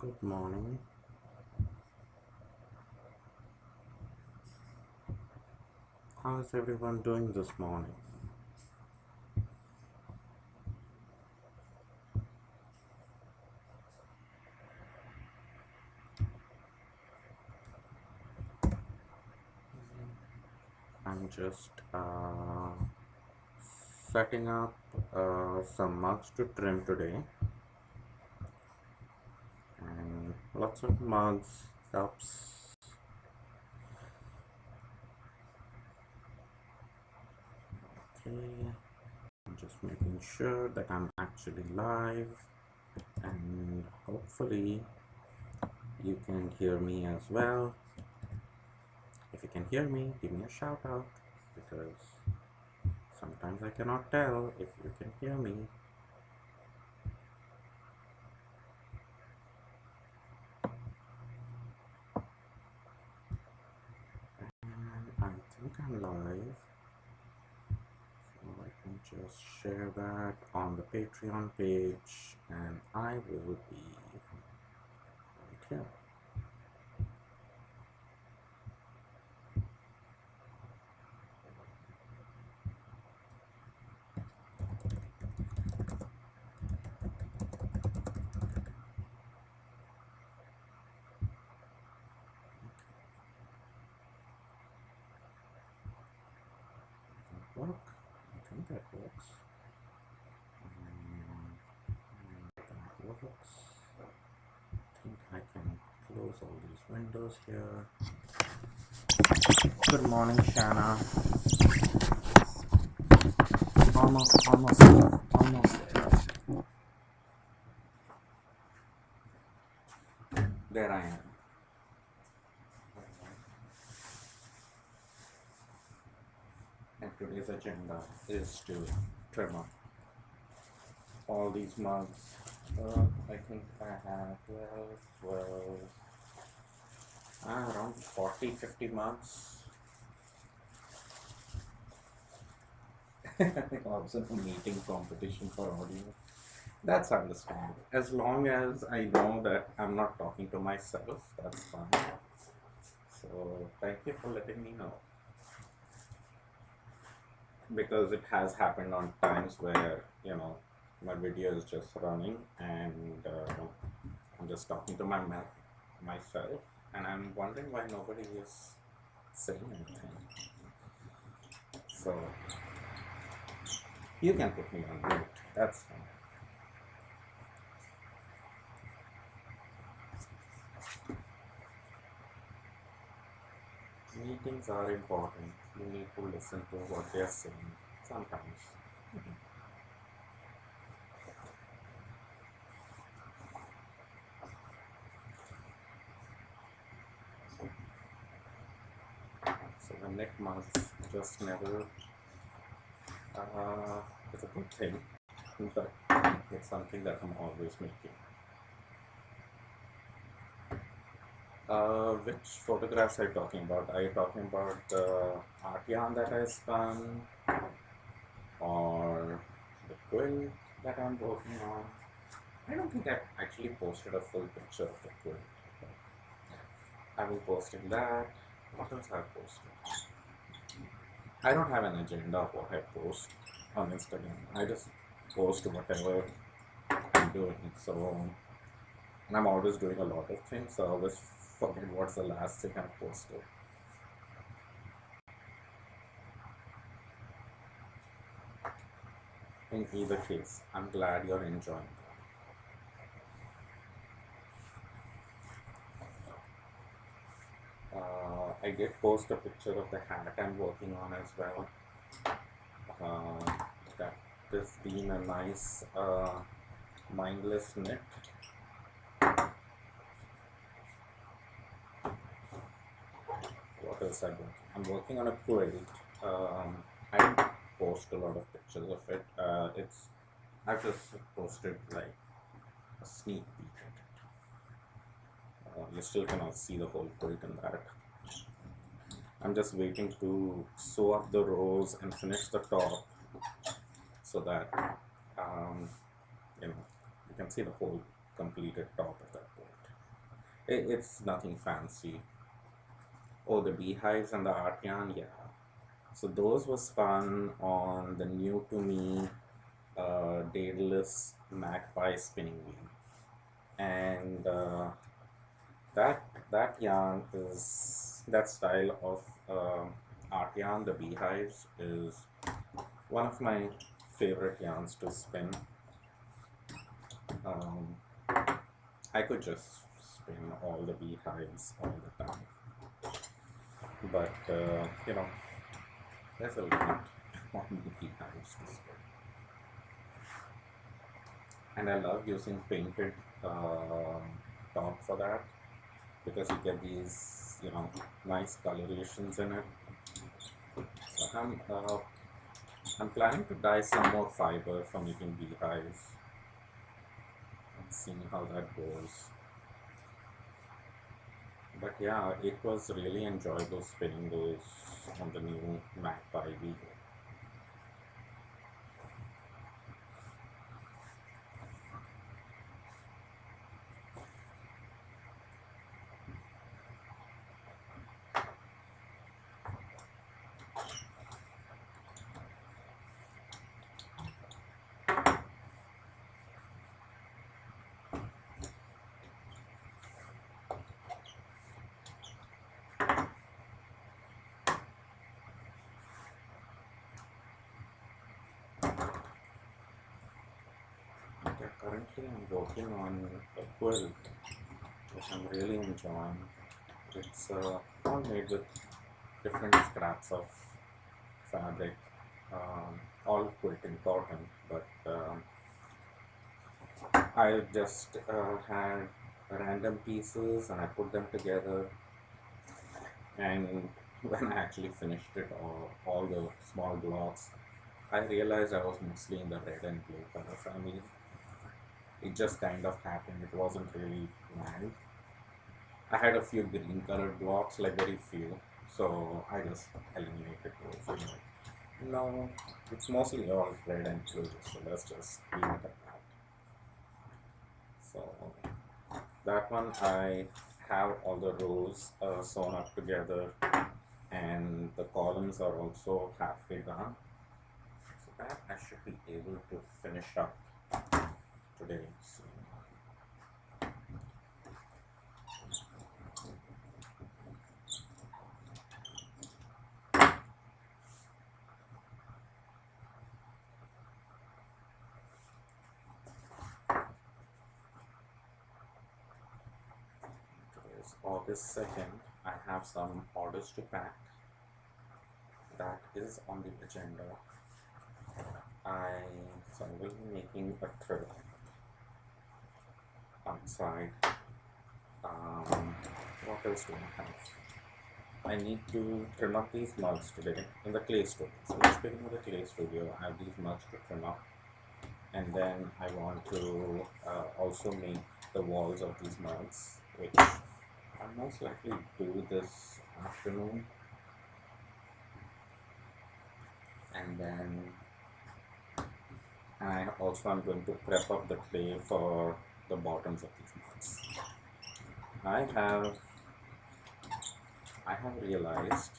Good morning. How is everyone doing this morning? I'm just setting up some mugs to trim today, and lots of mugs, cups. Okay, I'm just making sure that I'm actually live, and hopefully you can hear me as well. If you can hear me, give me a shout out, because sometimes I cannot tell if you can hear me. And I think I'm live, so I can just share that on the Patreon page, and I will be right here. Does that work? I think that works. And that works. I think I can close all these windows here. Good morning, Shanna. Almost. There I am. And today's agenda is to trim up all these mugs. I think I have 12, around 40-50 mugs. Also a meeting competition for audio. That's understandable. As long as I know that I'm not talking to myself, that's fine. So thank you for letting me know. Because it has happened on times where, my video is just running and I'm just talking to myself, and I'm wondering why nobody is saying anything. So you can put me on mute, that's fine. Meetings are important. You need to listen to what they're saying sometimes. So the neck mugs just never is a good thing, but it's something that I'm always making. Which photographs are you talking about? Are you talking about the art yarn that I spun, or the quilt that I'm working on? I don't think I've actually posted a full picture of the quilt. I will post in that. What else I've posted? I don't have an agenda of what I post on Instagram. I just post whatever I'm doing. So, and I'm always doing a lot of things, so I always forget what's the last thing I've posted. In either case, I'm glad you're enjoying it. I did post a picture of the hat I'm working on as well. That has been a nice mindless knit. What else I'm working on a quilt. I didn't post a lot of pictures of it. I've just posted like a sneak peek at it. You still cannot see the whole quilt in that. I'm just waiting to sew up the rows and finish the top so that you can see the whole completed top of that quilt. It's nothing fancy. Oh, the beehives and the art yarn, yeah. So those was fun on the new to me daedalus magpie spinning wheel, and that that yarn is that style of art yarn, the beehives, is one of my favorite yarns to spin. Um, I could just spin all the beehives all the time, but there's a limit on the beehives to spin. And I love using painted top for that because you get these, nice colorations in it. So I'm planning to dye some more fiber for making beehives and seeing how that goes. But yeah, it was really enjoyable spinning those on the new Magpie wheel. Yeah, currently I'm working on a quilt which I'm really enjoying. It's all made with different scraps of fabric, all quilting cotton, but I just had random pieces and I put them together, and when I actually finished it, all the small blocks, I realized I was mostly in the red and blue color family. It just kind of happened, it wasn't really planned. I had a few green colored blocks, like very few, so I just eliminated those. No, it's mostly all red and blue, so let's just leave it at that. So that one I have all the rows sewn up together, and the columns are also halfway done. So that I should be able to finish up today. So today is August 2nd. I have some orders to pack. That is on the agenda. I so I will be making a trip outside. What else do I have? I need to trim up these mugs today in the clay studio. So let's begin with the clay studio. I have these mugs to trim up, and then I want to also make the walls of these mugs, which I'll most likely do this afternoon, and then I also am going to prep up the clay for the bottoms of these mugs. I have I have realized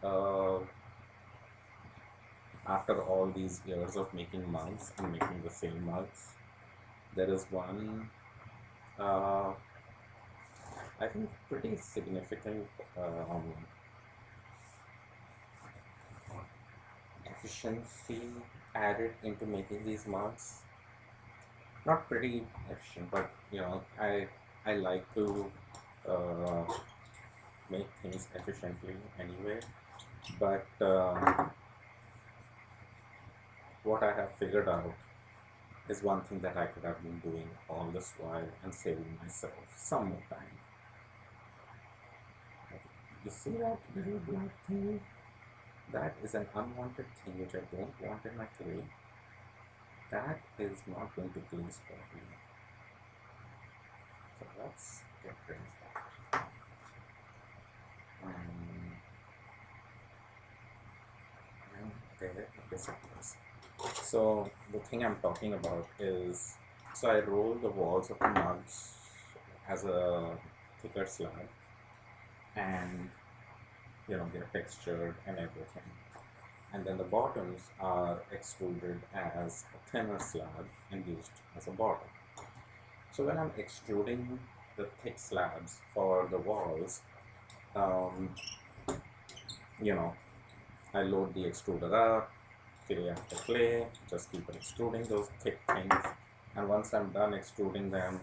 uh, after all these years of making mugs and making the same mugs, there is one uh, I think pretty significant um, efficiency added into making these mugs. Not pretty efficient, but I like to uh, make things efficiently anyway. But what I have figured out is one thing that I could have been doing all this while and saving myself some more time. You see that little black thing? That is an unwanted thing which I don't want in my clay. That is not going to place properly. So let's get rid of that. And there it disappears. So the thing I'm talking about is, so I roll the walls of the mugs as a thicker slab, and they're textured and everything. And then the bottoms are extruded as a thinner slab and used as a bottom. So when I'm extruding the thick slabs for the walls, um, you know, I load the extruder up, clay after clay, just keep extruding those thick things. And once I'm done extruding them,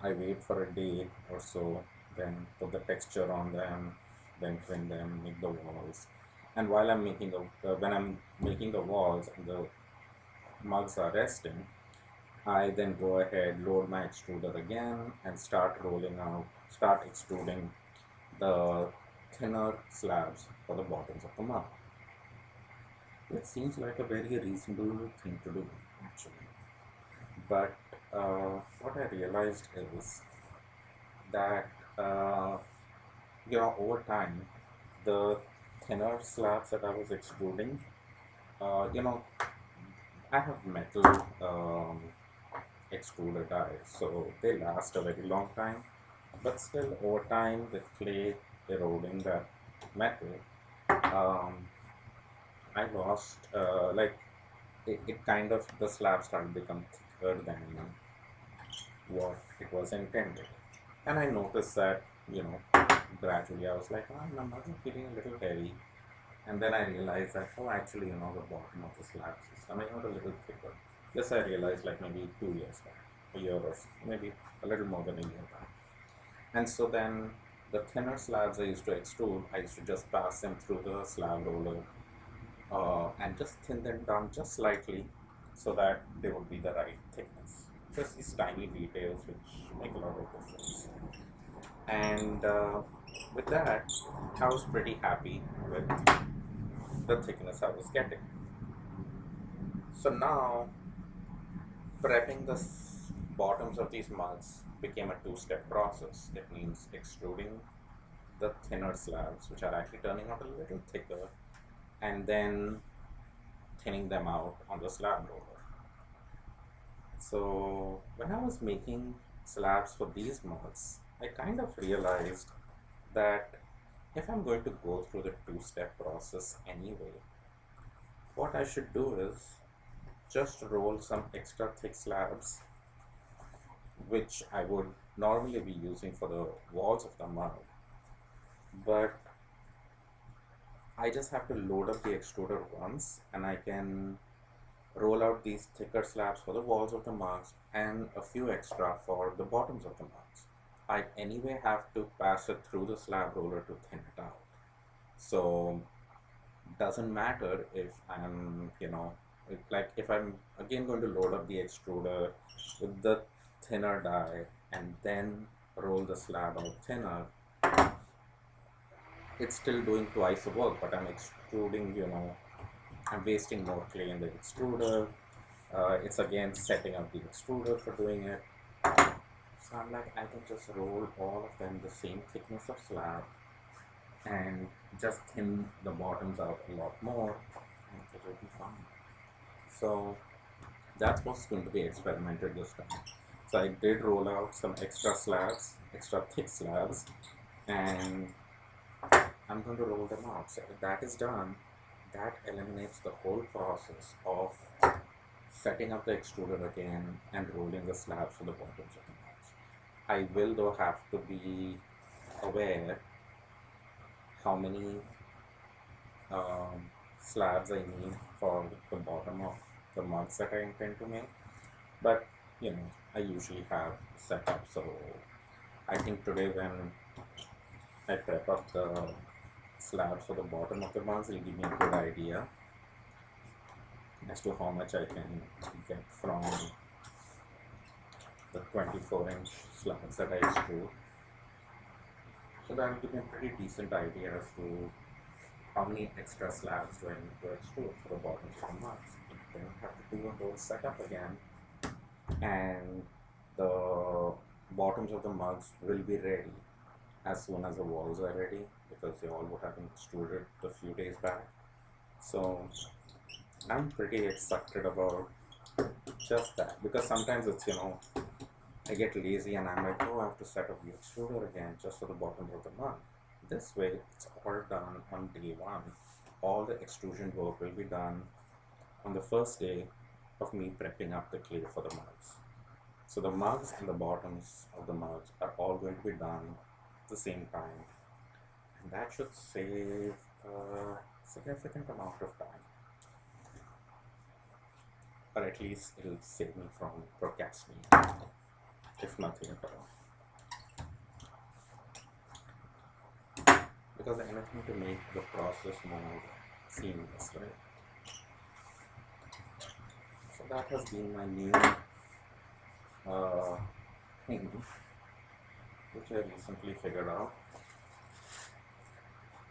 I wait for a day or so, then put the texture on them, then trim them, make the walls. And while I'm making when I'm making the walls and the mugs are resting, I then go ahead, load my extruder again, and start extruding the thinner slabs for the bottoms of the mug. It seems like a very reasonable thing to do, actually. But what I realized is that over time, the thinner slabs that I was extruding, I have metal extruder dies, so they last a very long time. But still, over time, with clay eroding that metal, um, I lost it kind of the slab started to become thicker than what it was intended. And I noticed that, gradually I was like, oh, my mouth is feeling a little heavy. And then I realized that, oh, actually, the bottom of the slabs is coming out a little thicker. This I realized like maybe 2 years back, a year or so, maybe a little more than a year back. And so then the thinner slabs I used to extrude, I used to just pass them through the slab roller and just thin them down just slightly so that they would be the right thickness. Just these tiny details which make a lot of difference. And with that, I was pretty happy with the thickness I was getting. So now, prepping the bottoms of these mugs became a two-step process. It means extruding the thinner slabs, which are actually turning out a little thicker, and then thinning them out on the slab roller. So when I was making slabs for these mugs, I kind of realized that if I'm going to go through the two-step process anyway, what I should do is just roll some extra thick slabs, which I would normally be using for the walls of the mug, but I just have to load up the extruder once and I can roll out these thicker slabs for the walls of the mugs and a few extra for the bottoms of the mugs. I anyway have to pass it through the slab roller to thin it out. So doesn't matter if I'm, if I'm again going to load up the extruder with the thinner die and then roll the slab out thinner, it's still doing twice the work, but I'm extruding, I'm wasting more clay in the extruder. It's again setting up the extruder for doing it. So I'm like, I can just roll all of them the same thickness of slab and just thin the bottoms out a lot more and it will be fine. So that's what's going to be experimented this time. So I did roll out some extra slabs, extra thick slabs, and I'm going to roll them out. So if that is done, that eliminates the whole process of setting up the extruder again and rolling the slabs for the bottoms of the mugs. I will though have to be aware how many slabs I need for the bottom of the mugs that I intend to make, but I usually have set up. So I think today when I prep up the slabs for the bottom of the mugs, it'll give me a good idea as to how much I can get from the 24-inch slabs that I extrude. So that will give me a pretty decent idea as to how many extra slabs do I need to extrude for the bottoms of the mugs. Then I have to do a whole setup again, and the bottoms of the mugs will be ready as soon as the walls are ready, because they all would have been extruded a few days back. So I'm pretty excited about just that, because sometimes it's I get lazy and I'm like, oh, I have to set up the extruder again just for the bottom of the mug. This way, it's all done on day one. All the extrusion work will be done on the first day of me prepping up the clay for the mugs. So the mugs and the bottoms of the mugs are all going to be done at the same time. And that should save a significant amount of time. Or at least it'll save me from procrastinating, if nothing at all. Because anything to make the process more seamless, right? So that has been my new thing, which I recently figured out.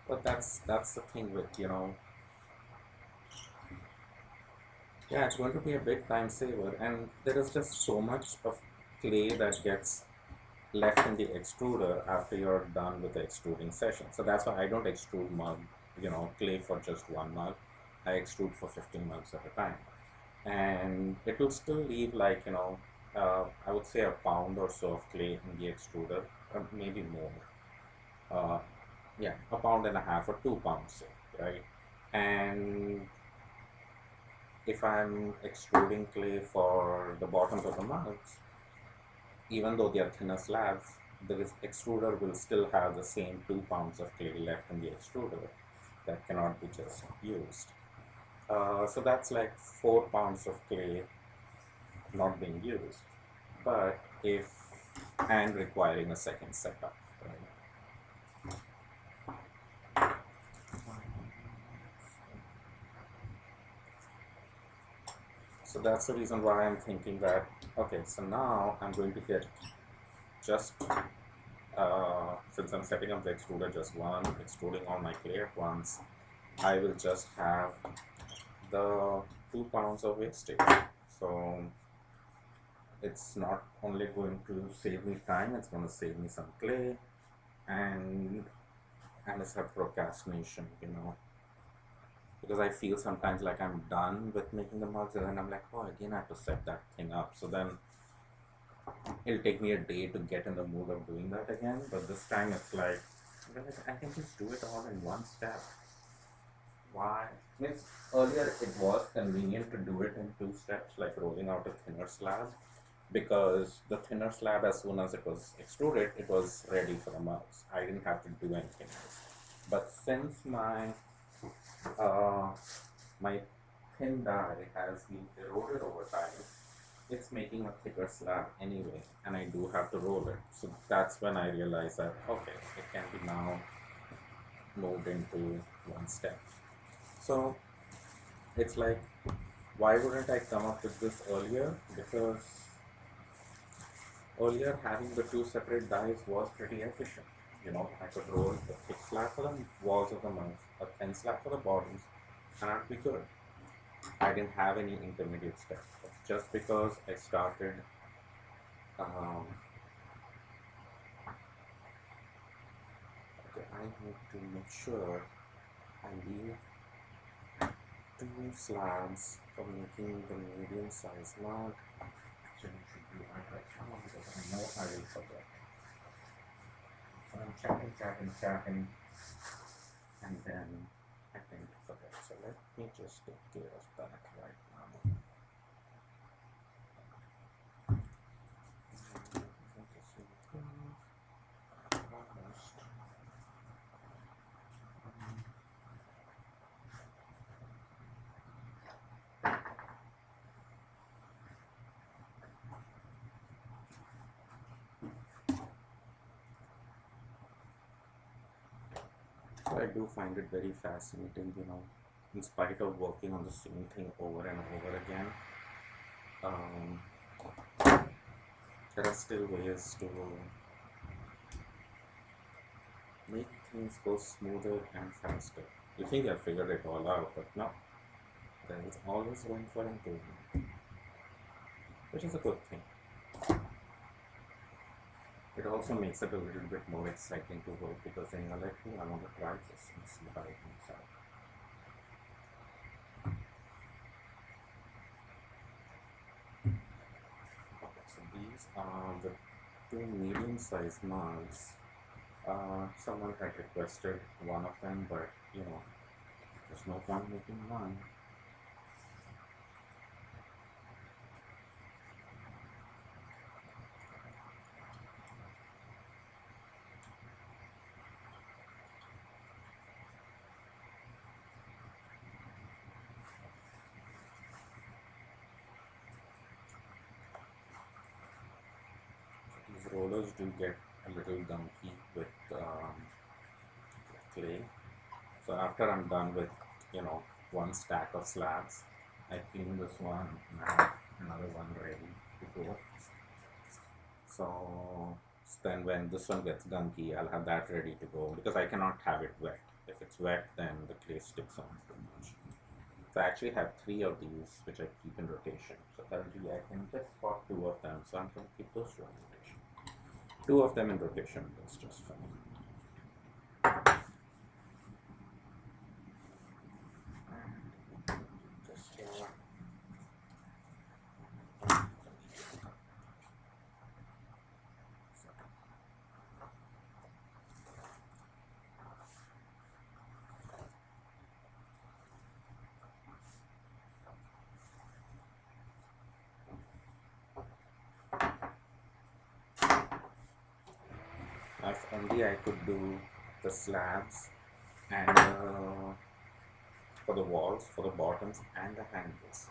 But that's the thing with, yeah, it's going to be a big time saver, and there is just so much of clay that gets left in the extruder after you're done with the extruding session. So that's why I don't extrude clay for just one mug. I extrude for 15 mugs at a time. And it will still leave like, I would say a pound or so of clay in the extruder, or maybe more. Yeah, a pound and a half or 2 pounds, say, right? And if I'm extruding clay for the bottoms of the mugs, even though they are thinner slabs, the extruder will still have the same 2 pounds of clay left in the extruder that cannot be just used. So that's like 4 pounds of clay not being used, but if and requiring a second setup. Right? So that's the reason why I'm thinking that, okay, so now I'm going to get just, since I'm setting up the extruder just one, extruding all my clay at once, I will just have the 2 pounds of wastage. So it's not only going to save me time, it's going to save me some clay, and it's a procrastination, because I feel sometimes like I'm done with making the mugs, and then I'm like, oh, again I have to set that thing up. So then it'll take me a day to get in the mood of doing that again. But this time it's like, I can just do it all in one step. Why? Means earlier it was convenient to do it in 2 steps, like rolling out a thinner slab, because the thinner slab, as soon as it was extruded, it was ready for the mugs. I didn't have to do anything else. But since uh, my thin die has been eroded over time, it's making a thicker slab anyway, and I do have to roll it. So that's when I realized that, okay, it can be now moved into one step. So it's like, why wouldn't I come up with this earlier? Because earlier having the 2 separate dies was pretty efficient. I could roll a thick slab for the walls of the mouth, a thin slab for the bottoms, and I'd be good. I didn't have any intermediate steps. Just because I started okay, I need to make sure I leave 2 slabs for making the medium size mug. Actually, should be right now because I know I will forget. So I'm chatting, and then I tend to forget. So let me just take care of that right now. So I do find it very fascinating, in spite of working on the same thing over and over again. There are still ways to make things go smoother and faster. You think I figured it all out, but no. There is always room for improvement, which is a good thing. It also makes it a little bit more exciting to work, because then you're like, oh, I want to try this and see how it comes out. Okay, so The two medium-sized mugs. Someone had requested one of them, but there's no point making one. These rollers do get a little gunky with clay. So after I'm done with, one stack of slabs, I clean this one and I have another one ready to go. So then when this one gets gunky, I'll have that ready to go because I cannot have it wet. If it's wet, then the clay sticks on too much. So I actually have 3 of these which I keep in rotation. So currently I can just spot 2 of them, so I'm going to keep those 2 in rotation. 2 of them in rotation is just fine. If only I could do the slabs and for the walls, for the bottoms and the handles.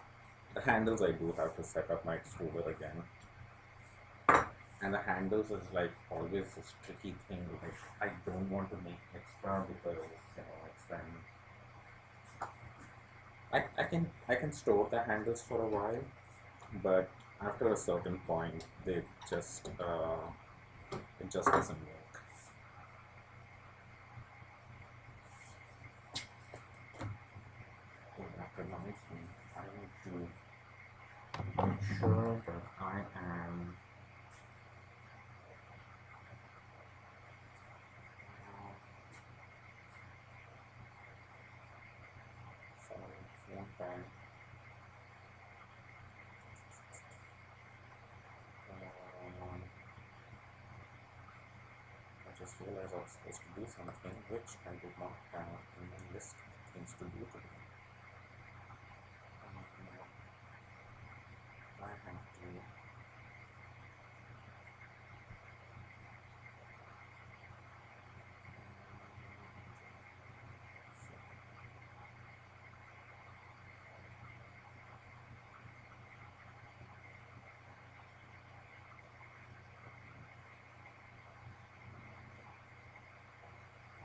The handles I do have to set up my extruder again. And the handles is like always this tricky thing. Like I don't want to make extra because it's then I can store the handles for a while, but after a certain point they just it just doesn't work. So that reminds me, I need to make sure that I am time. I just realized I was supposed to do something which I did not have in my list of things to do today. I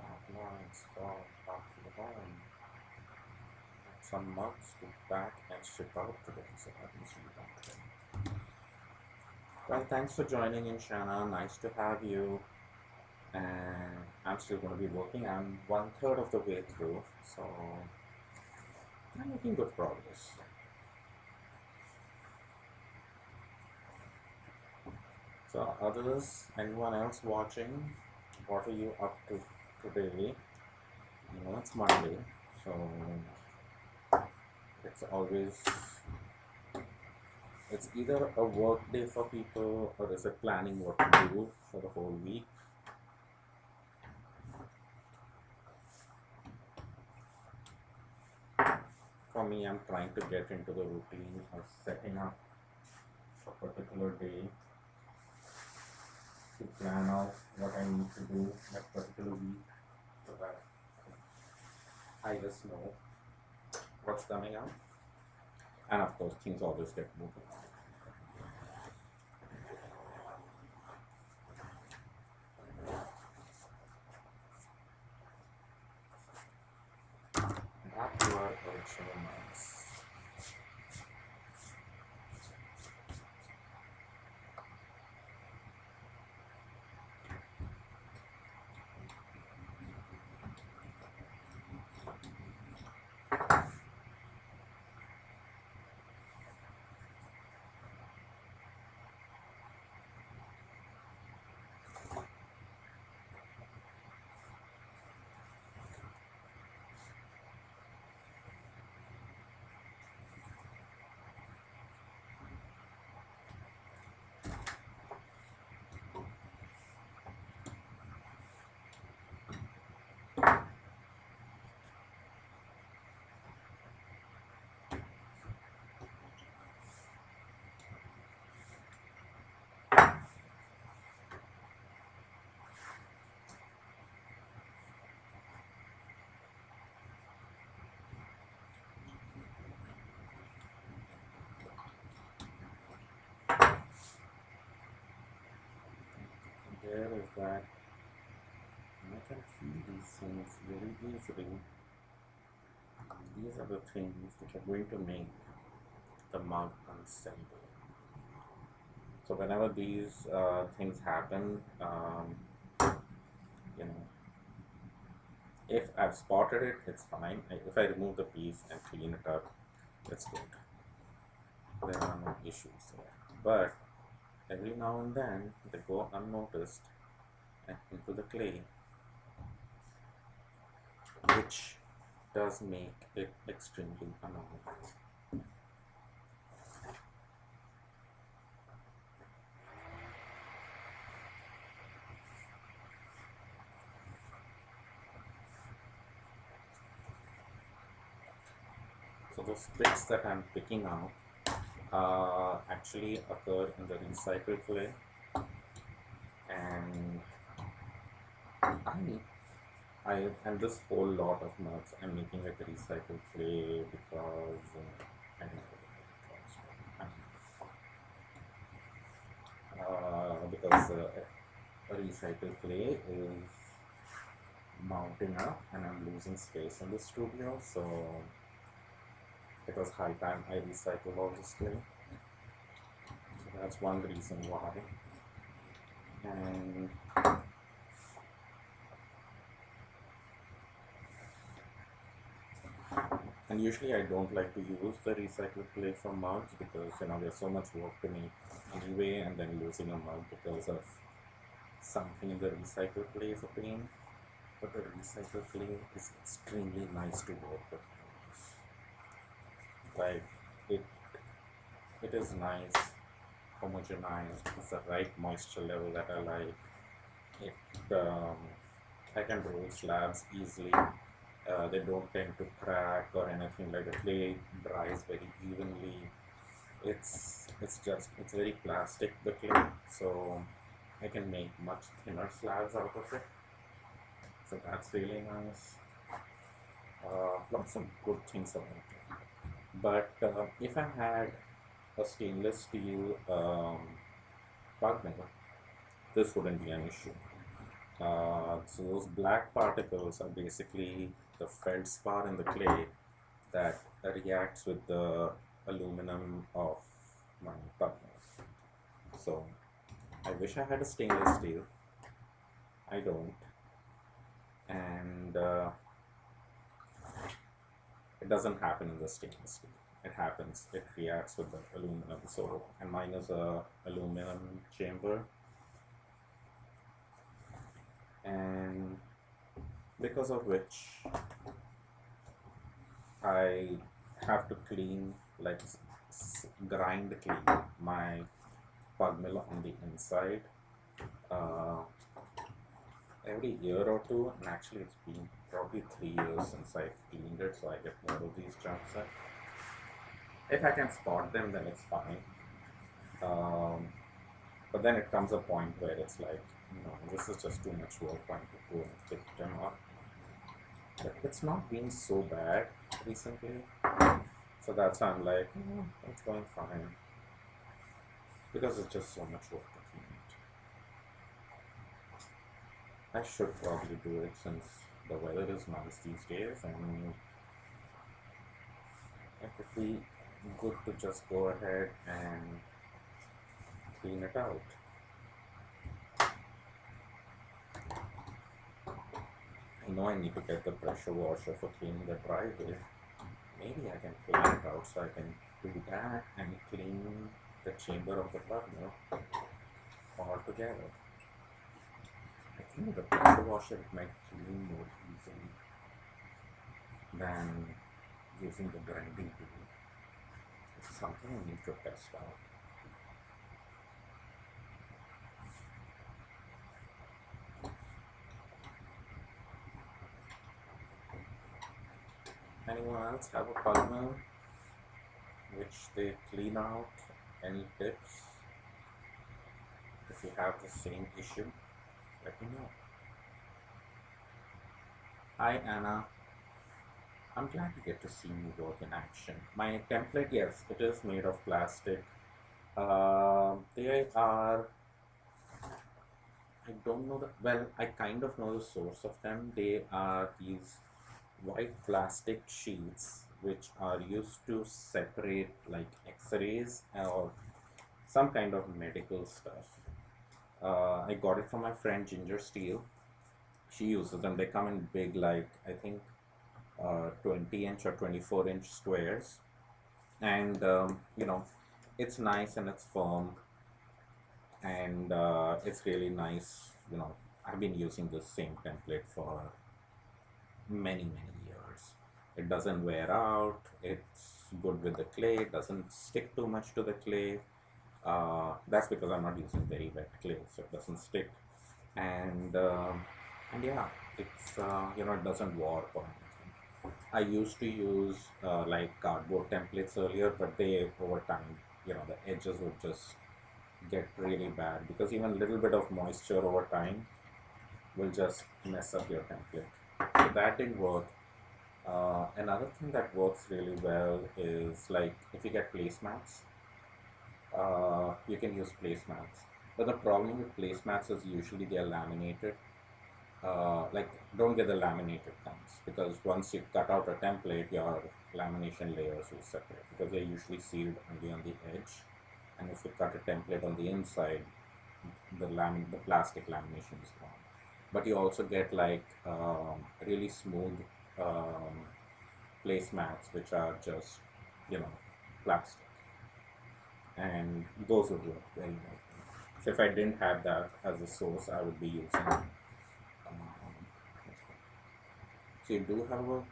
have to lines for back to the home. Some mugs to pack and ship out today, so I can see that today. Well, thanks for joining in, Shanna. Nice to have you. And I'm still going to be working. I'm 1/3 of the way through, so I'm making good progress. So others, anyone else watching, what are you up to today? It's Monday, so it's either a work day for people or is it planning what to do for the whole week. For me, I'm trying to get into the routine of setting up a particular day to plan out what I need to do that particular week so that I just know what's coming up. And of course, things always get moving on. Back to our original marks. here is that I can feel these things very easily. These are the things which are going to make the mug unstable. So whenever these things happen, you know, if I've spotted it, it's fine. If I remove the piece and clean it up, it's good. There are no issues there. But every now and then they go unnoticed and into the clay, which does make it extremely annoying. So those bits that I'm picking out actually occur in the recycled clay, and and this whole lot of mugs I'm making with recycled clay because I don't know because a recycled clay is mounting up and I'm losing space in the studio, so it was high time I recycle all this clay. So that's one reason why. And usually I don't like to use the recycled clay for mugs because there's so much work to make anyway, and then losing a mug because of something in the recycled clay is a pain. But the recycled clay is extremely nice to work with. Like it is nice, homogenized. It's the right moisture level that I like. It I can roll slabs easily. They don't tend to crack or anything. Like the clay dries very evenly. It's very plastic, the clay, so I can make much thinner slabs out of it. So that's really nice. Lots of good things about it. But if I had a stainless steel pug mill, this wouldn't be an issue. So those black particles are basically the feldspar in the clay that reacts with the aluminum of my pug mill. So I wish I had a stainless steel. I don't. And it doesn't happen in the stainless steel. It reacts with the aluminum. So, and mine is a aluminum chamber. And because of which I have to clean, like grind clean my pug mill on the inside every year or two, and actually it's been probably 3 years since I've cleaned it, so I get more of these jumps. If I can spot them, then it's fine. But then it comes a point where it's like, no, this is just too much work trying to go and pick them up. But it's not been so bad recently, so that's why I'm like, it's going fine, because it's just so much work to clean it. I should probably do it since the weather is nice these days, and it would be good to just go ahead and clean it out. I know I need to get the pressure washer for cleaning the driveway. Maybe I can pull it out so I can do that and clean the chamber of the burner all together. I think with the pressure washer it might clean more easily than using the grinding tool. It's something I need to test out. Anyone else have a pug mill which they clean out? Any tips? If you have the same issue, let me know. Hi Anna, I'm glad to get to see you work in action. My template, yes, it is made of plastic. They are I don't know the, well, I kind of know the source of them. They are these white plastic sheets which are used to separate like x-rays or some kind of medical stuff. I got it from my friend Ginger Steel. She uses them. They come in big, like I think 20-inch or 24-inch squares, and it's nice and it's firm, and it's really nice. I've been using the same template for many years. It doesn't wear out. It's good with the clay. It doesn't stick too much to the clay. That's because I'm not using very wet clay, so it doesn't stick. And yeah, it's it doesn't warp or anything. I used to use like cardboard templates earlier, but they over time, the edges would just get really bad because even a little bit of moisture over time will just mess up your template. So that didn't work. Another thing that works really well is like if you get placemats, you can use placemats. But the problem with placemats is usually they are laminated. Like don't get the laminated ones because once you cut out a template, your lamination layers will separate because they're usually sealed only on the edge. And if you cut a template on the inside, the plastic lamination is gone. But you also get like really smooth um, placemats which are just you know plastic, and those would work very well. So if I didn't have that as a source, I would be using. So you do have a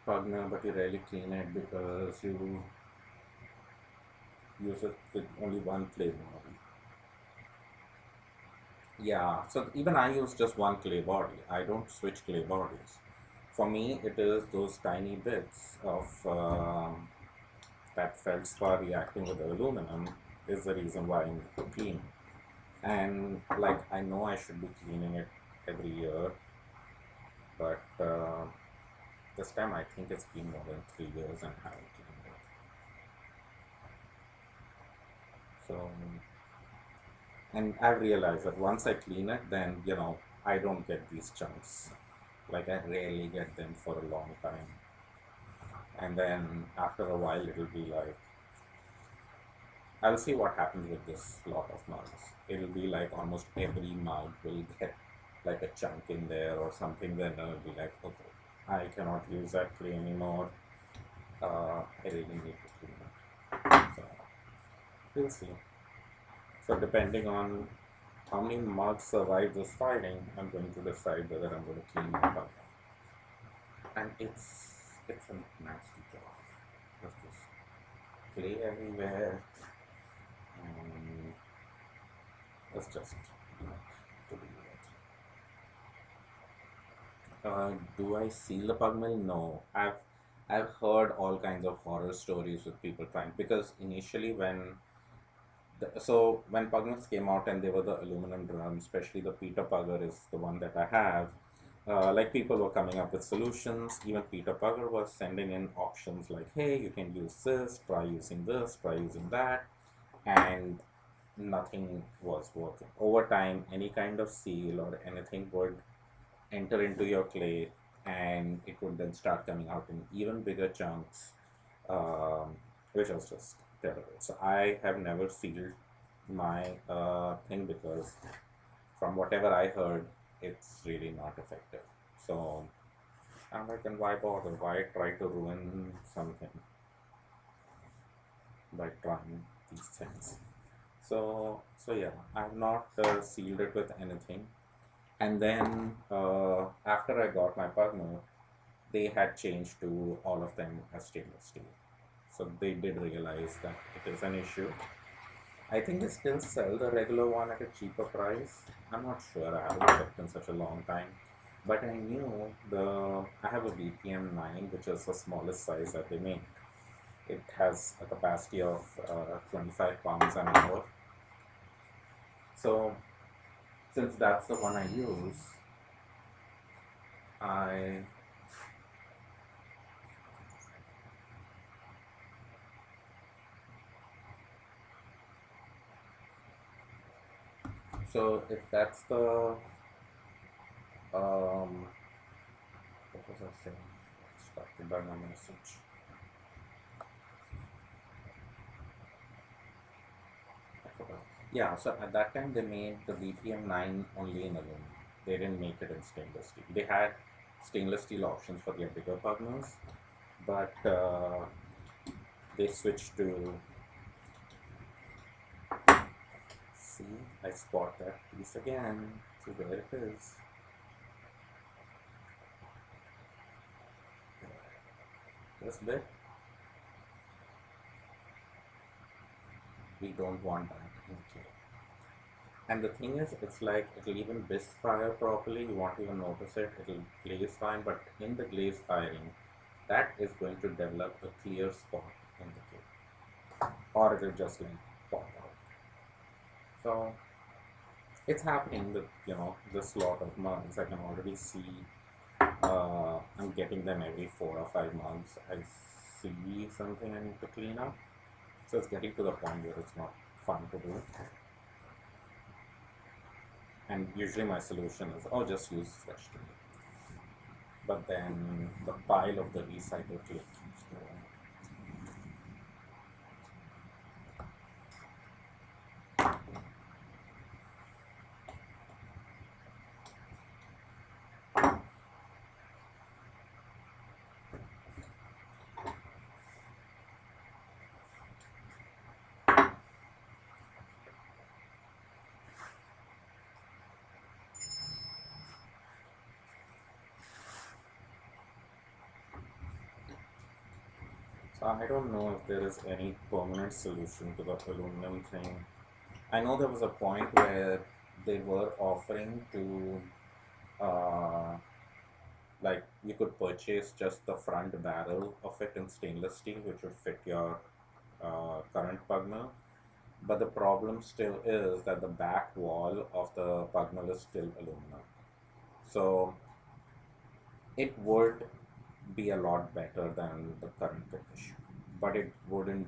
partner, but you rarely clean it because you use it with only one clay body. Yeah, so even I use just one clay body. I don't switch clay bodies. For me, it is those tiny bits of that feldspar reacting with the aluminum is the reason why I need to clean. And like I know I should be cleaning it every year, but this time I think it's been more than 3 years and I haven't cleaned it. So, and I've realized that once I clean it, then I don't get these chunks. Like I rarely get them for a long time, and then after a while it'll be like I'll see what happens with this lot of mugs. It'll be like almost every mug will get like a chunk in there or something. Then I'll be like, okay, I cannot use that clay anymore. I really need to clean it. So we'll see. So depending on how many mugs survive this fighting, I'm going to decide whether I'm going to clean my mug. And it's a nasty job. There's just clay everywhere, and it's just not to be with. Do I seal the pug mill? No. I've heard all kinds of horror stories with people trying because initially when pug mills came out and they were the aluminum drums, especially the Peter Pugger is the one that I have. Like people were coming up with solutions. Even Peter Pugger was sending in options like, "Hey, you can use this, try using that," and nothing was working. Over time, any kind of seal or anything would enter into your clay and it would then start coming out in even bigger chunks, which was just terrible. So I have never sealed my thing because from whatever I heard, it's really not effective. So I'm like, and why bother? Why try to ruin something by trying these things? So yeah, I've not sealed it with anything. And then after I got my partner, they had changed to all of them as stainless steel. So they did realize that it is an issue. I think they still sell the regular one at a cheaper price. I'm not sure. I haven't checked in such a long time. But I knew I have a VPM 9, which is the smallest size that they make. It has a capacity of 25 pounds an hour. So since that's the one I use, I So if that's the what was I saying? Distracted by my message. I forgot. Yeah, so at that time they made the BPM 9 only in aluminum. They didn't make it in stainless steel. They had stainless steel options for their bigger partners, but they switched to. See, I spot that piece again. So there it is. This bit, we don't want that. Okay. And the thing is, it's like it'll even bisque fire properly. You won't even notice it. It'll glaze fine, but in the glaze firing, that is going to develop a clear spot in the cake, or it'll just like pop out. So it's happening with this lot of mugs. I can already see. I'm getting them every 4 or 5 months. I see something I need to clean up. So it's getting to the point where it's not fun to do. And usually my solution is, oh, just use fresh clay. But then the pile of the recycled clay keeps growing. So I don't know if there is any permanent solution to the aluminum thing. I know there was a point where they were offering to, uh, like, you could purchase just the front barrel of it in stainless steel, which would fit your current pugner. But the problem still is that the back wall of the pugner is still aluminum. So it would be a lot better than the current condition, but it wouldn't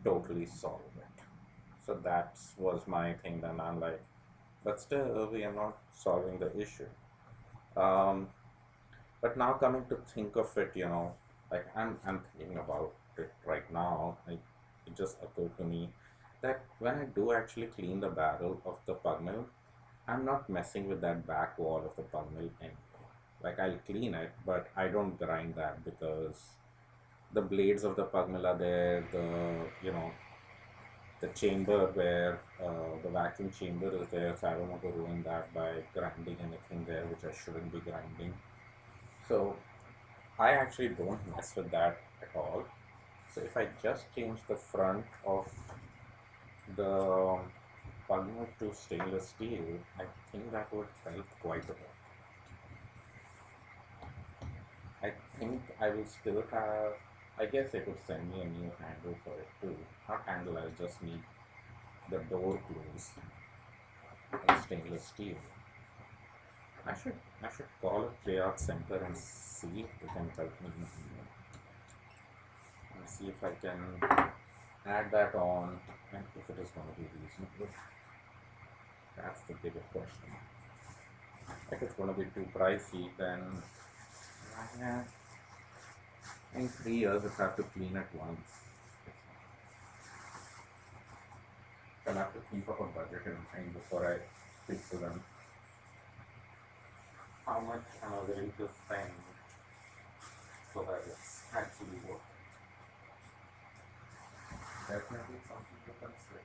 totally solve it. So that was my thing. Then I'm like, but still, we are not solving the issue. Um, but now coming to think of it, like I'm thinking about it right now. Like it just occurred to me that when I do actually clean the barrel of the pug mill, I'm not messing with that back wall of the pug mill anyway. Like I'll clean it, but I don't grind that because the blades of the pug mill are there. The chamber where the vacuum chamber is there, so I don't want to ruin that by grinding anything there which I shouldn't be grinding. So I actually don't mess with that at all. So if I just change the front of the pugner to stainless steel, I think that would help quite a bit. I think I will still have, I guess they could send me a new handle for it too. Not handle, I'll just need the door close in stainless steel. I should call a Play Art Center and see if they can help me and see if I can add that on and if it is going to be reasonable. That's the bigger question. If it's going to be too pricey, then yeah, in 3 years if I have to clean it once, I'll have to keep up a budget in mind before I speak to them. How much am I willing to spend so that it's actually worth it? Definitely something to consider.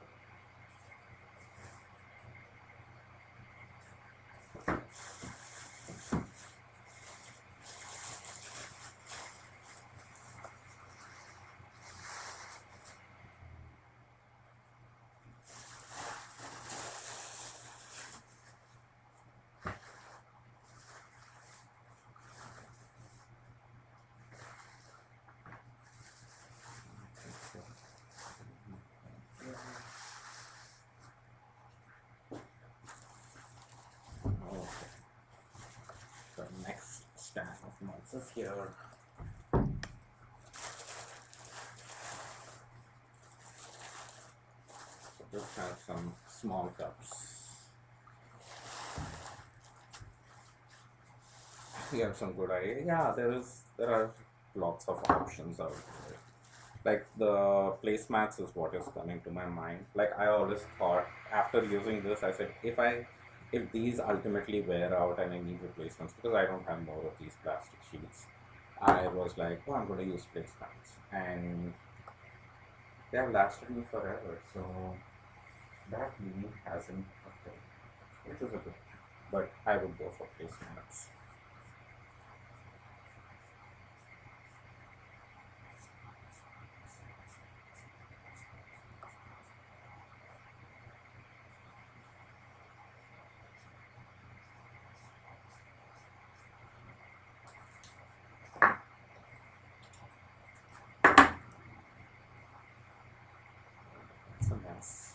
Okay. The next stack of notes is here. So this has some small cups. You have some good idea. Yeah, there are lots of options out there. Like the placemats is what is coming to my mind. Like I always thought after using this, I said if these ultimately wear out and I need replacements because I don't have more of these plastic sheets, I was like, oh, I'm going to use placemats, and they have lasted me forever. So that meaning hasn't occurred, which is a good thing. But I would go for placemats. It's a mess.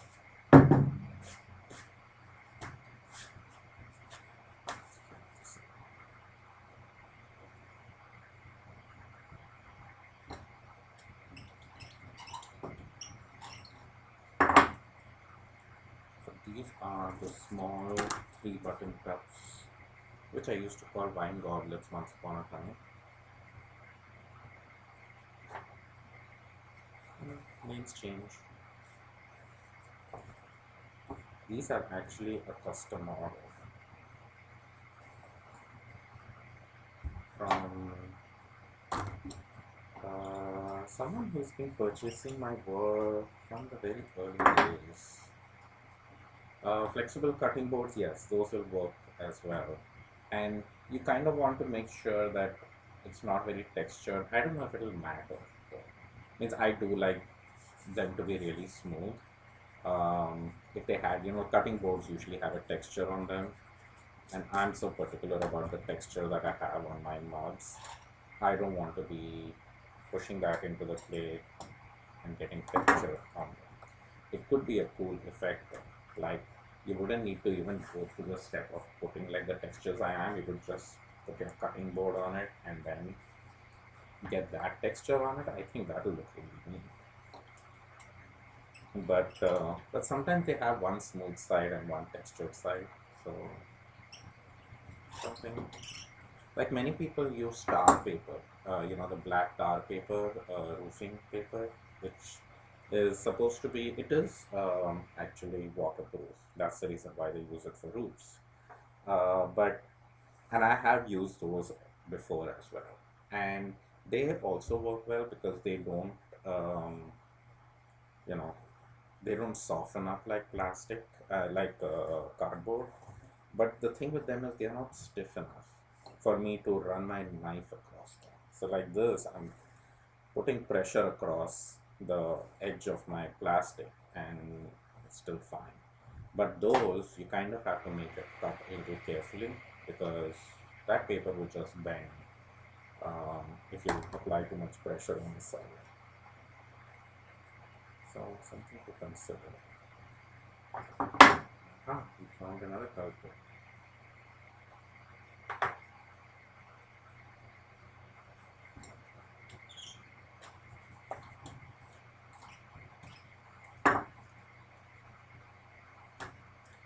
So these are the small 3-button cups, which I used to call wine goblets once upon a time. Names change. These are actually a custom order from someone who's been purchasing my work from the very early days. Flexible cutting boards, yes, those will work as well. And you kind of want to make sure that it's not very textured. I don't know if it'll matter. Though. Means I do like them to be really smooth. If they had, cutting boards usually have a texture on them, and I'm so particular about the texture that I have on my mugs. I don't want to be pushing that into the clay and getting texture on them. It could be a cool effect, like you wouldn't need to even go through the step of putting like the textures I am. You could just put your cutting board on it and then get that texture on it. I think that'll look really neat. But sometimes they have one smooth side and one textured side. So something like many people use tar paper, the black tar paper, roofing paper, which is supposed to be, it is actually waterproof. That's the reason why they use it for roofs. But and I have used those before as well, and they also work well because um, you know, they don't soften up like plastic, like cardboard. But the thing with them is they're not stiff enough for me to run my knife across them. So like this, I'm putting pressure across the edge of my plastic and it's still fine. But those, you kind of have to make it cut a little carefully because that paper will just bend if you apply too much pressure on the side. So something to consider. Ah, we found another culprit.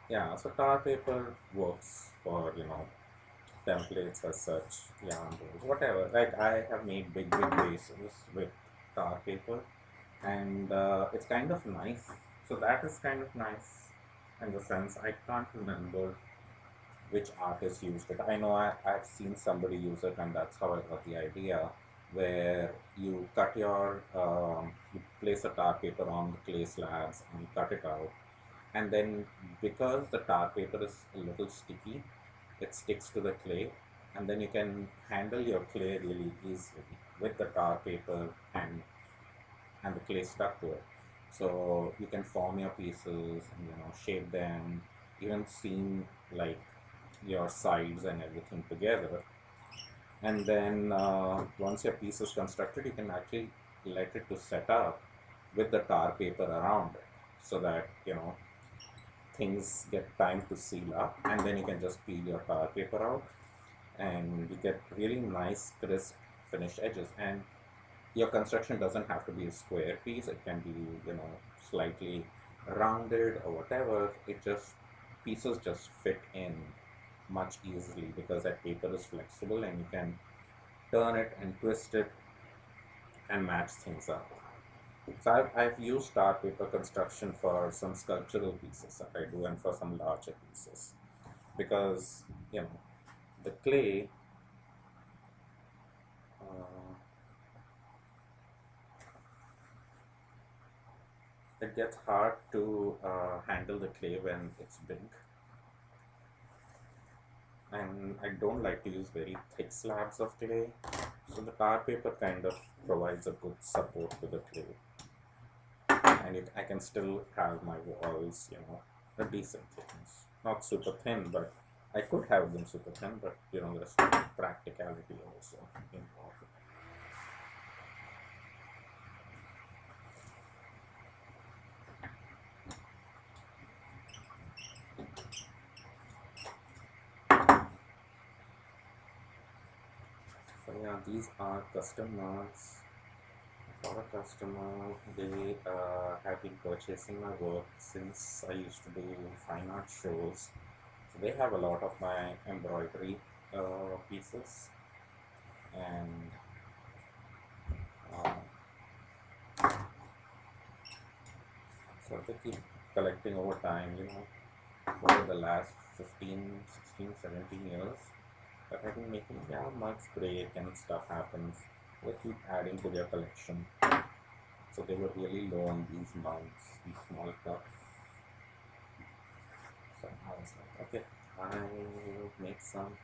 Yeah, so tar paper works for, templates as such, yarn rolls, whatever. Like I have made big bases with tar paper, and it's kind of nice. So that is kind of nice in the sense I can't remember which artist used it. I know I've seen somebody use it, and that's how I got the idea. Where you place a tar paper on the clay slabs and cut it out, and then because the tar paper is a little sticky, it sticks to the clay, and then you can handle your clay really easily with the tar paper and the clay stuck to it. So you can form your pieces and shape them, even seam like your sides and everything together. And then once your piece is constructed, you can actually let it to set up with the tar paper around it, so that things get time to seal up, and then you can just peel your tar paper out and you get really nice crisp finished edges. And your construction doesn't have to be a square piece, it can be slightly rounded or whatever. It just Pieces just fit in much easily because that paper is flexible and you can turn it and twist it and match things up. So I've used art paper construction for some sculptural pieces that I do and for some larger pieces because the clay uh, it gets hard to handle the clay when it's big, and I don't like to use very thick slabs of clay, so the tar paper kind of provides a good support to the clay, and I can still have my walls, a decent thickness, not super thin, but I could have them super thin, but there's practicality also involved. So yeah, these are customers. For a customer, they have been purchasing my work since I used to do fine art shows. So they have a lot of my embroidery pieces, and uh, so they keep collecting over time, over the last 15, 16, 17 years. But I've been making, yeah, mugs break and stuff happens. They keep adding to their collection. So they were really low on these mugs, these small cups. So I was like, okay, I will make some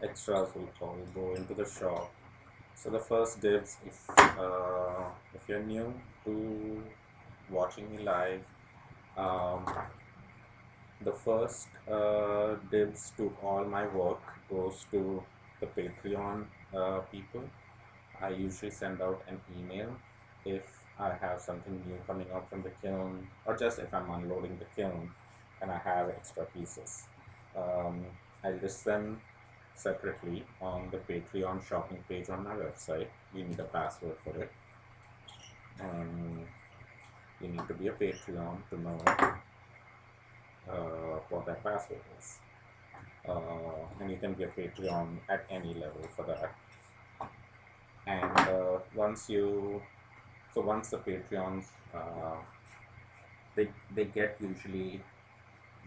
extras will probably go into the shop. So the first dibs, if you're new to watching me live, um, the first dibs to all my work goes to the Patreon people. I usually send out an email if I have something new coming out from the kiln, or just if I'm unloading the kiln and I have extra pieces. Um, I list them separately on the Patreon shopping page on my website. You need a password for it, and you need to be a Patreon to know what that password is. And you can be a Patreon at any level for that. And once the Patreons, they get usually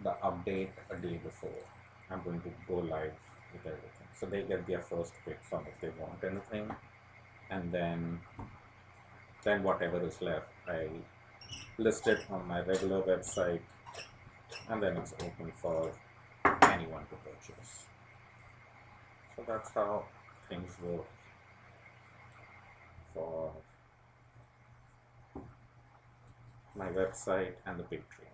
the update a day before I'm going to go live with everything. So they get their first pick from if they want anything, and then whatever is left, I list it on my regular website, and then it's open for anyone to purchase. So that's how things work for my website and the Patreon.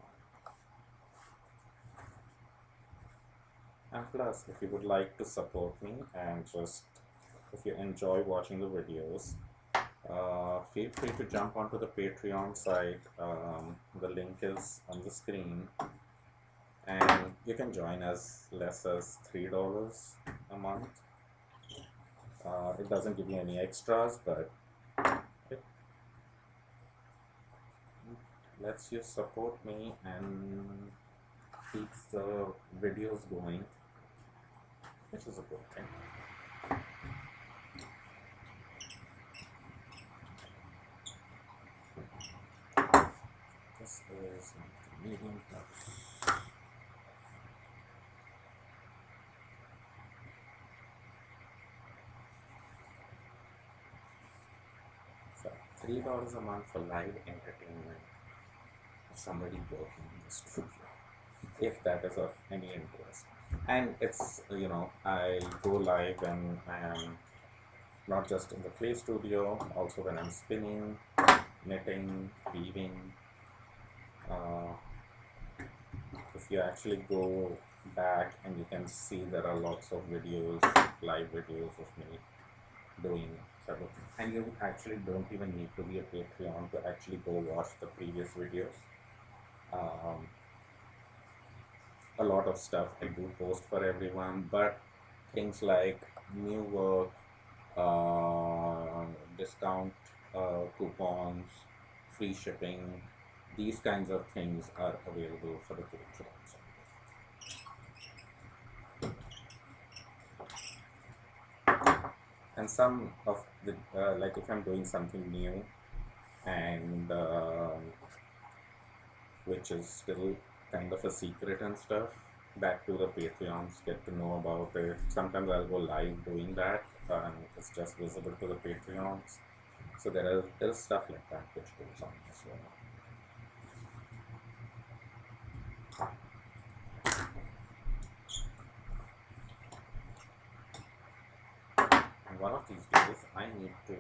And plus, if you would like to support me and just if you enjoy watching the videos, feel free to jump onto the Patreon site. The link is on the screen, and you can join as less as $3 a month. It doesn't give you any extras, but it lets you support me and keeps the videos going, which is a good thing. This is medium plus. So $3 a month for live entertainment of somebody working in the studio, if that is of any interest. And it's I go live when I am not just in the clay studio, also when I'm spinning, knitting, weaving. If you actually go back, and you can see there are lots of videos, live videos of me doing several things. And you actually don't even need to be a Patreon to actually go watch the previous videos. A lot of stuff I do post for everyone, but things like new work, discount coupons, free shipping, these kinds of things are available for the Patreons. And some of the like if I'm doing something new and which is still kind of a secret and stuff, that to the Patreons get to know about it. Sometimes I'll go live doing that, and it's just visible to the Patreons. So there's stuff like that which goes on as well. And one of these days, I need to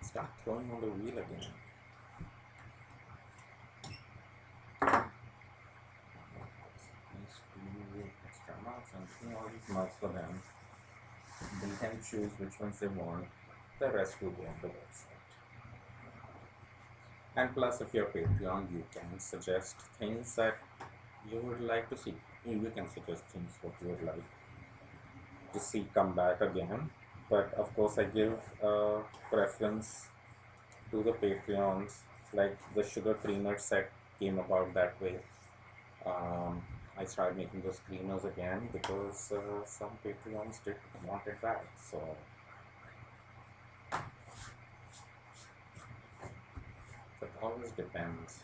start throwing on the wheel again. These two extra mugs, and you know, these mugs for them. They can choose which ones they want. The rest will be on the website. And plus, if you're Patreon, you can suggest things that you would like to see. You can suggest things what you would like to see come back again. But of course, I give preference to the Patreons. Like the sugar creamer set came about that way. I started making those creamers again because some Patreons did want it back. So it always depends.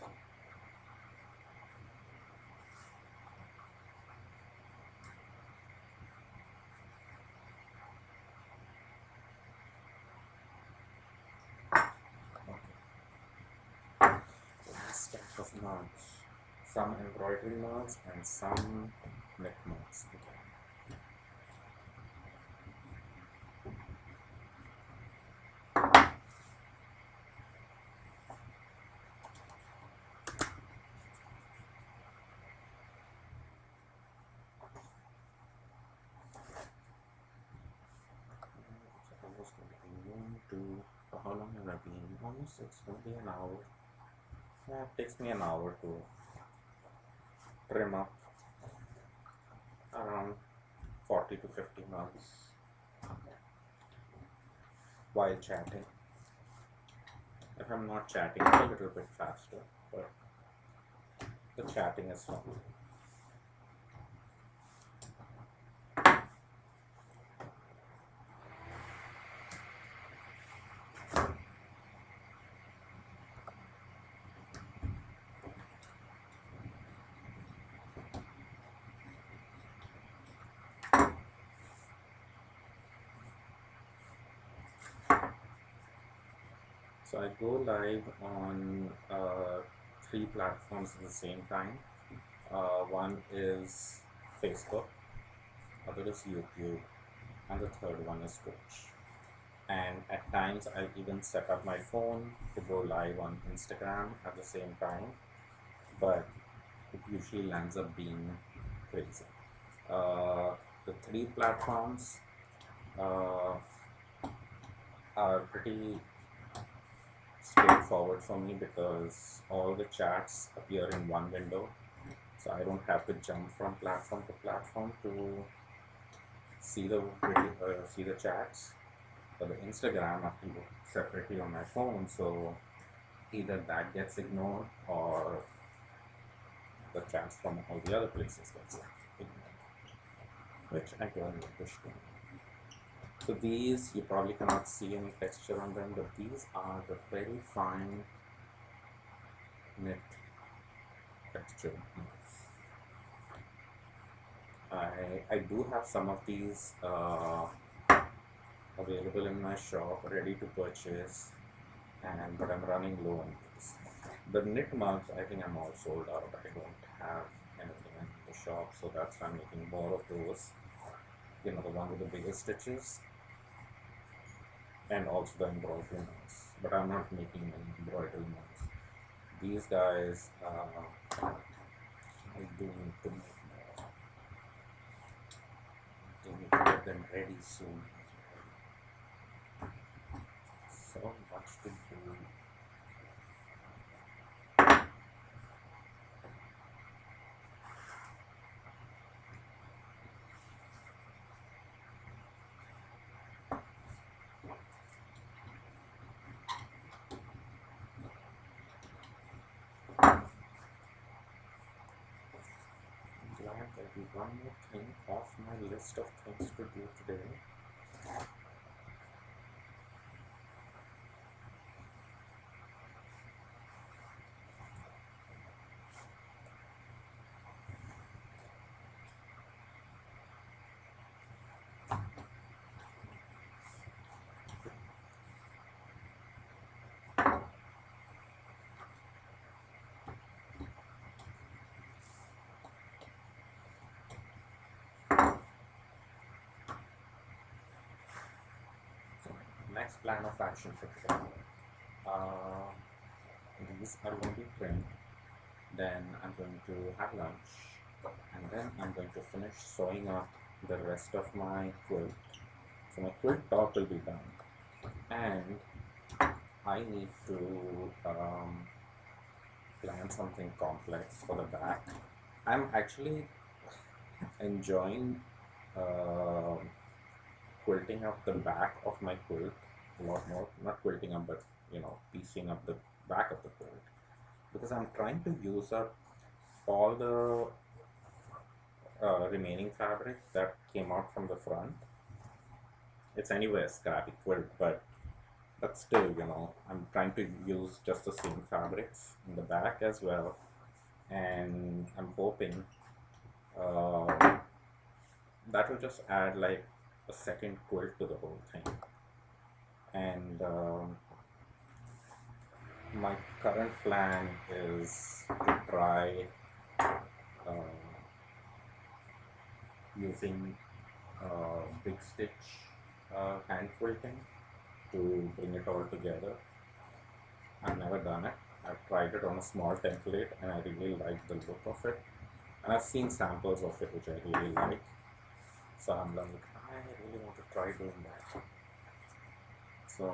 Last stack of mugs. Some embroidery mugs and some knit mugs again. How long have I been? Almost it's going to be an hour. Yeah, it takes me an hour to trim up around 40 to 50 mugs while chatting. If I'm not chatting, it's a little bit faster, but the chatting is fun. So I go live on 3 platforms at the same time. One is Facebook, other is YouTube, and the third one is Twitch. And at times I even set up my phone to go live on Instagram at the same time, but it usually lands up being crazy. The 3 platforms are pretty straightforward for me because all the chats appear in one window, so I don't have to jump from platform to platform to see the chats. But the Instagram I can go separately on my phone, so either that gets ignored or the chats from all the other places gets ignored, which I don't wish to. So these, you probably cannot see any texture on them, but these are the very fine knit texture. I do have some of these available in my shop, ready to purchase, but I'm running low on these. The knit mugs, I think I'm all sold out. I don't have anything in the shop, so that's why I'm making more of those. You know, the one with the biggest stitches, and also the embroidery mugs. But I'm not making any embroidery mugs. These guys, I do need to make more. I need to get them ready soon. So much to do. Glad there'll be one more thing off my list of things to do today. next plan of action for today. Uh, these are going to be trimmed. Then I'm going to have lunch, and then I'm going to finish sewing up the rest of my quilt. So my quilt top will be done, and I need to plan something complex for the back. I'm actually enjoying uh, quilting up the back of my quilt a lot more. Not quilting up, but piecing up the back of the quilt, because I'm trying to use up all the remaining fabric that came out from the front. It's anyway a scrappy quilt, but still, I'm trying to use just the same fabrics in the back as well, and I'm hoping uh, that will just add like a second quilt to the whole thing. And my current plan is to try uh, using big stitch hand quilting to bring it all together. I've never done it. I've tried it on a small template and I really like the look of it. And I've seen samples of it which I really like. So I'm like, I really want to try doing that. So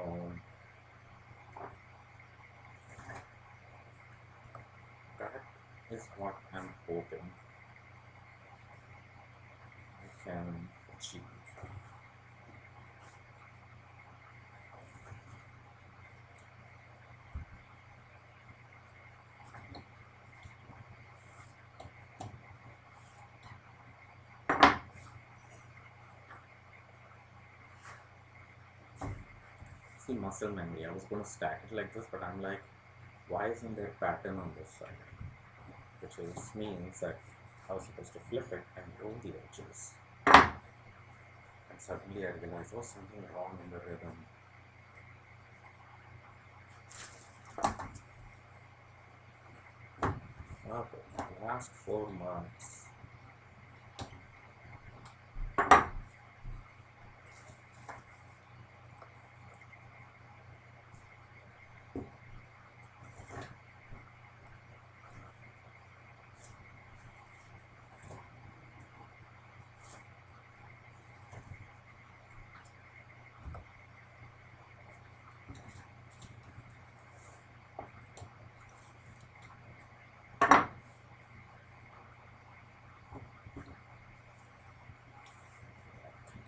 that is what I'm hoping I can achieve. See, muscle memory. I was going to stack it like this, but I'm like, why isn't there pattern on this side? Which means that I was supposed to flip it and roll the edges. And suddenly I realized there was something wrong in the rhythm. Okay, last 4 months.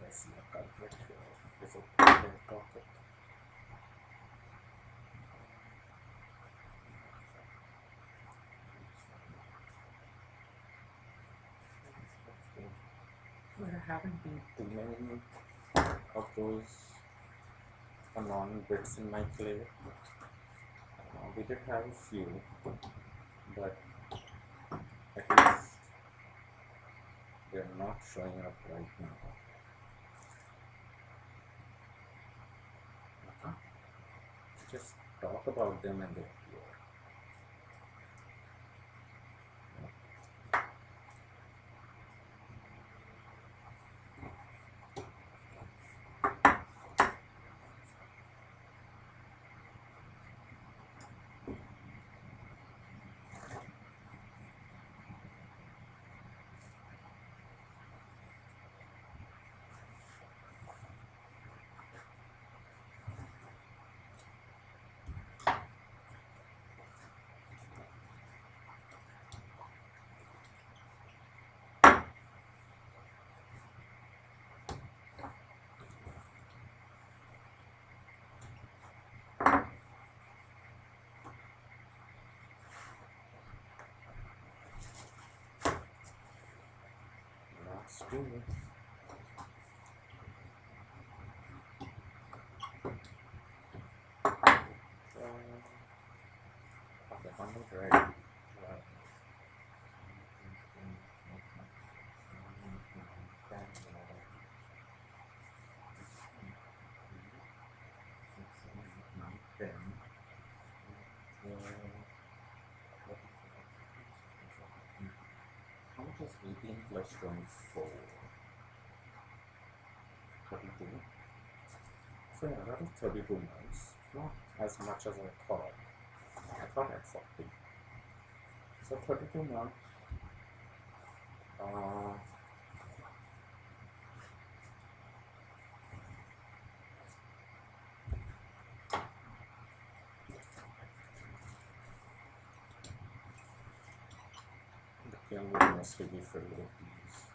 I see a culprit here. Is it their pocket? There haven't been too many of those annoying bits in my clay. We did have a few, but at least they're not showing up right now. Okay. Just talk about them and they appear. Last two. Okay, I'm not ready. Right. How much is 18 plus 24? 32. So yeah, that is 32 months. Not as much as I thought. I thought at 40. So 32 months. Uh, the kiln will mostly be filled with these.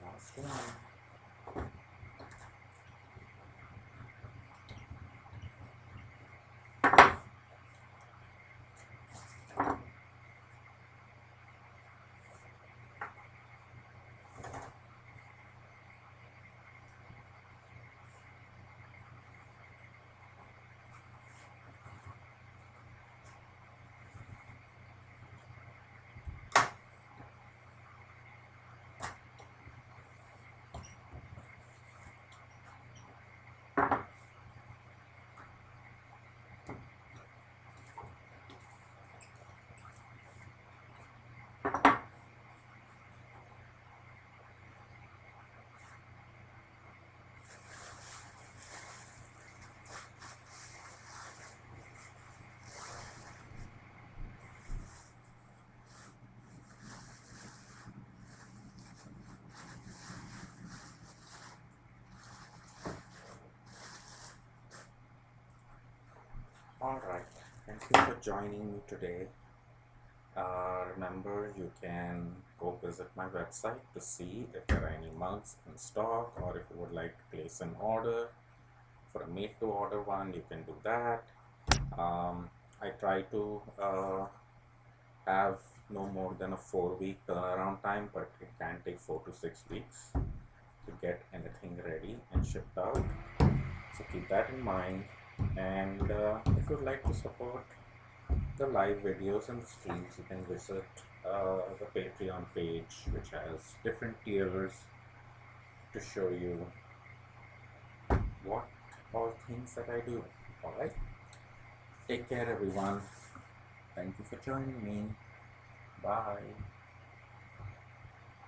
Last one. Alright, thank you for joining me today. Remember, you can go visit my website to see if there are any mugs in stock, or if you would like to place an order for a made to order one, you can do that. I try to have no more than a 4-week turnaround time, but it can take 4 to 6 weeks to get anything ready and shipped out. So keep that in mind. And if you'd like to support the live videos and the streams, you can visit the Patreon page, which has different tiers to show you what all things that I do. Alright, take care everyone. Thank you for joining me. Bye.